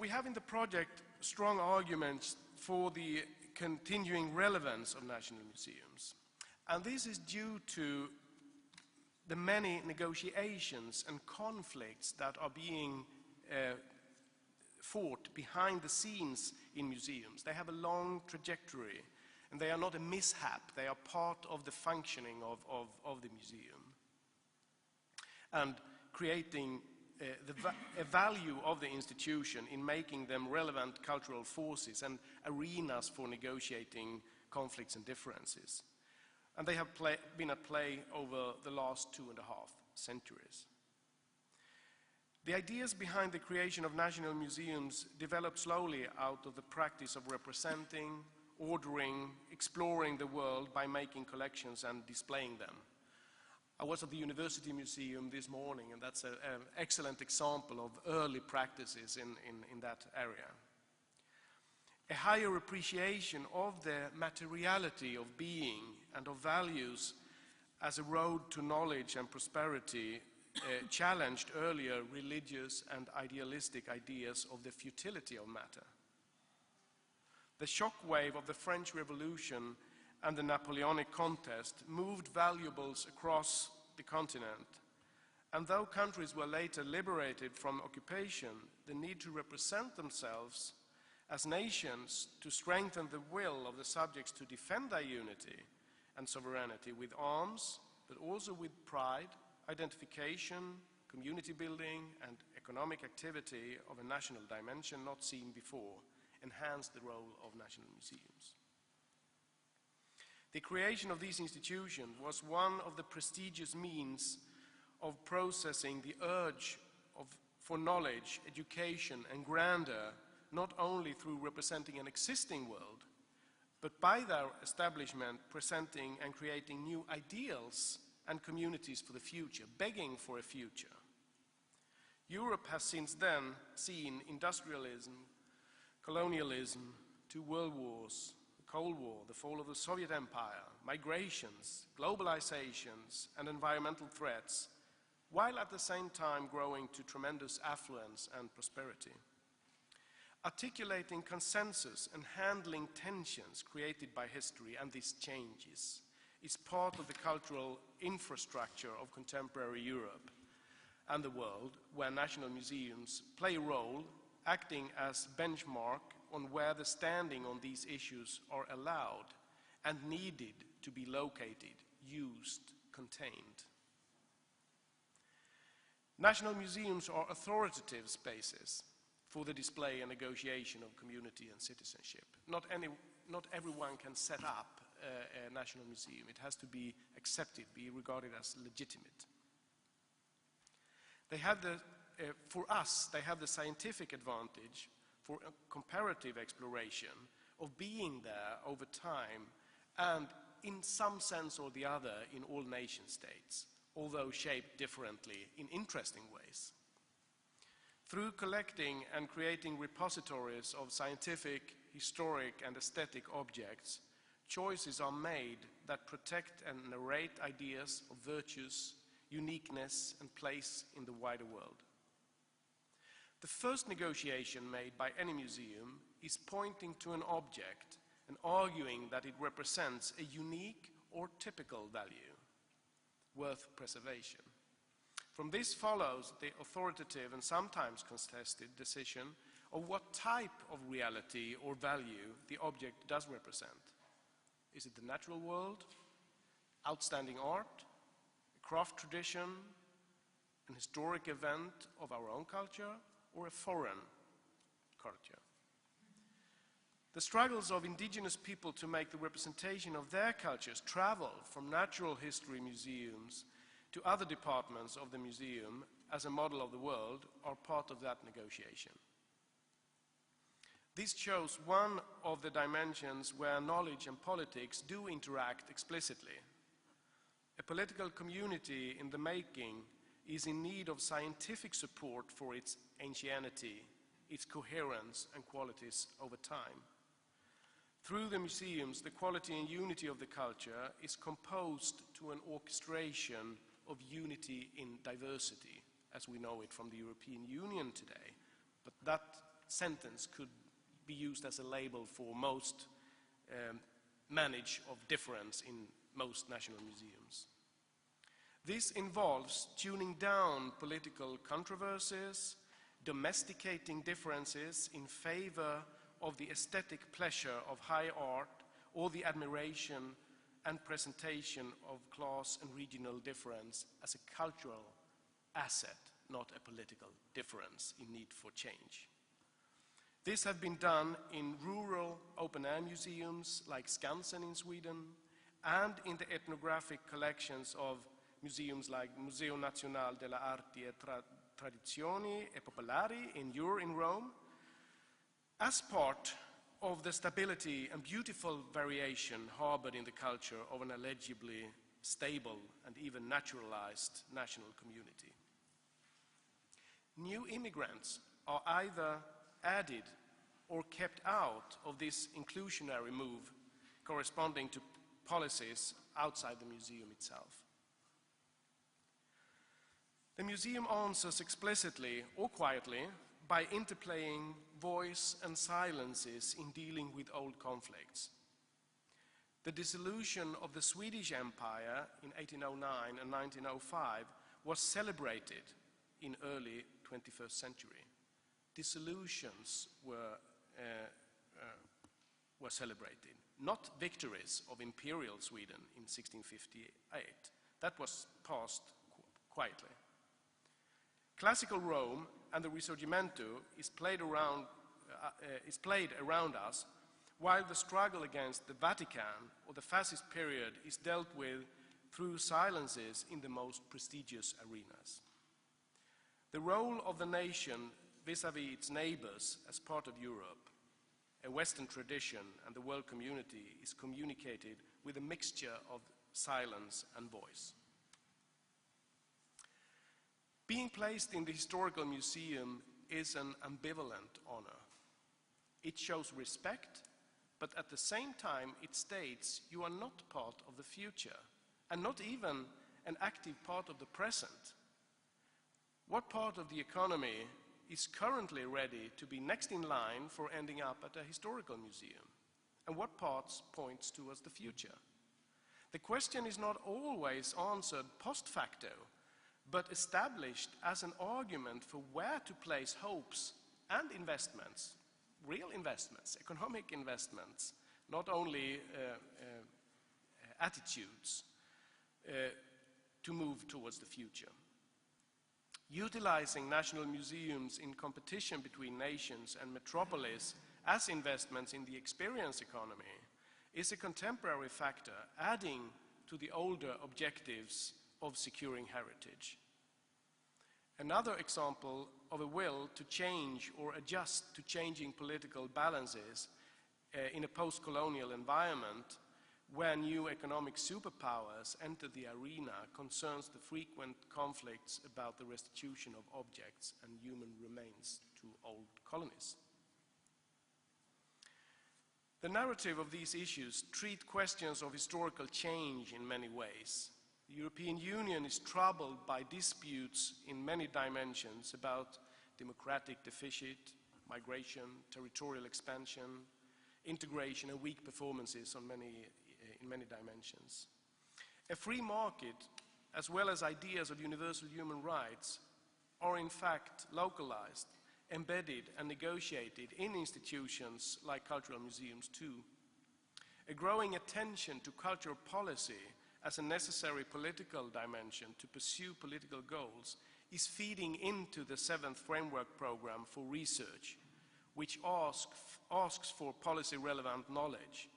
We have in the project strong arguments for the continuing relevance of national museums. And this is due to the many negotiations and conflicts that are being fought behind the scenes in museums. They have a long trajectory, and they are not a mishap. They are part of the functioning of the museum, and creating a value of the institution in making them relevant cultural forces and arenas for negotiating conflicts and differences. And they have been at play over the last 2.5 centuries. The ideas behind the creation of national museums developed slowly out of the practice of representing, ordering, exploring the world by making collections and displaying them. I was at the University Museum this morning, and that's an excellent example of early practices in that area. A higher appreciation of the materiality of being and of values as a road to knowledge and prosperity challenged earlier religious and idealistic ideas of the futility of matter. The shockwave of the French Revolution and the Napoleonic contest moved valuables across the continent, and though countries were later liberated from occupation, the need to represent themselves as nations to strengthen the will of the subjects to defend their unity and sovereignty with arms, but also with pride, identification, community building, and economic activity of a national dimension not seen before, enhanced the role of national museums. The creation of these institutions was one of the prestigious means of processing the urge for knowledge, education, and grandeur, not only through representing an existing world, but by their establishment presenting and creating new ideals and communities for the future, begging for a future. Europe has since then seen industrialism, colonialism, 2 world wars, the Cold War, the fall of the Soviet Empire, migrations, globalizations, and environmental threats, while at the same time growing to tremendous affluence and prosperity. Articulating consensus and handling tensions created by history and these changes is part of the cultural infrastructure of contemporary Europe and the world, where national museums play a role, acting as benchmark on where the standing on these issues are allowed and needed to be located, used, contained. National museums are authoritative spaces for the display and negotiation of community and citizenship. Not everyone can set up a national museum. It has to be accepted, be regarded as legitimate. They have for us, they have the scientific advantage for a comparative exploration of being there over time and in some sense or the other in all nation states, although shaped differently in interesting ways. Through collecting and creating repositories of scientific, historic, and aesthetic objects, choices are made that protect and narrate ideas of virtues, uniqueness, and place in the wider world. The first negotiation made by any museum is pointing to an object and arguing that it represents a unique or typical value worth preservation. From this follows the authoritative and sometimes contested decision of what type of reality or value the object does represent. Is it the natural world, outstanding art, a craft tradition, an historic event of our own culture, or a foreign culture? The struggles of indigenous people to make the representation of their cultures travel from natural history museums to other departments of the museum as a model of the world are part of that negotiation. This shows one of the dimensions where knowledge and politics do interact explicitly. A political community in the making is in need of scientific support for its ancienity, its coherence and qualities over time. Through the museums, the quality and unity of the culture is composed to an orchestration of unity in diversity, as we know it from the European Union today. But that sentence could be used as a label for most manage of difference in most national museums. This involves tuning down political controversies, domesticating differences in favor of the aesthetic pleasure of high art or the admiration and presentation of class and regional difference as a cultural asset, not a political difference in need for change. This has been done in rural open-air museums like Skansen in Sweden and in the ethnographic collections of museums like Museo Nazionale delle Arti e Tradizioni e Popolari in Rome, as part of the stability and beautiful variation harbored in the culture of an allegedly stable and even naturalized national community. New immigrants are either added or kept out of this inclusionary move corresponding to policies outside the museum itself. The museum answers explicitly or quietly by interplaying voice and silences in dealing with old conflicts. The dissolution of the Swedish Empire in 1809 and 1905 was celebrated in early 21st century. Dissolutions were celebrated, not victories of imperial Sweden in 1658. That was passed quietly. Classical Rome and the Risorgimento is played around us, while the struggle against the Vatican or the fascist period is dealt with through silences in the most prestigious arenas. The role of the nation vis-à-vis its neighbors as part of Europe, a Western tradition, and the world community is communicated with a mixture of silence and voice. Being placed in the historical museum is an ambivalent honor. It shows respect, but at the same time it states you are not part of the future and not even an active part of the present. What part of the economy is currently ready to be next in line for ending up at a historical museum? And what parts points towards the future? The question is not always answered post facto, but established as an argument for where to place hopes and investments, real investments, economic investments, not only attitudes, to move towards the future. Utilizing national museums in competition between nations and metropolis as investments in the experience economy is a contemporary factor, adding to the older objectives of securing heritage. Another example of a will to change or adjust to changing political balances in a post-colonial environment where new economic superpowers enter the arena concerns the frequent conflicts about the restitution of objects and human remains to old colonies. The narrative of these issues treat questions of historical change in many ways. The European Union is troubled by disputes in many dimensions about democratic deficit, migration, territorial expansion, integration, and weak performances in many dimensions. A free market, as well as ideas of universal human rights, are in fact localized, embedded, and negotiated in institutions like cultural museums too. A growing attention to cultural policy as a necessary political dimension to pursue political goals is feeding into the 7th Framework Program for Research, which asks for policy-relevant knowledge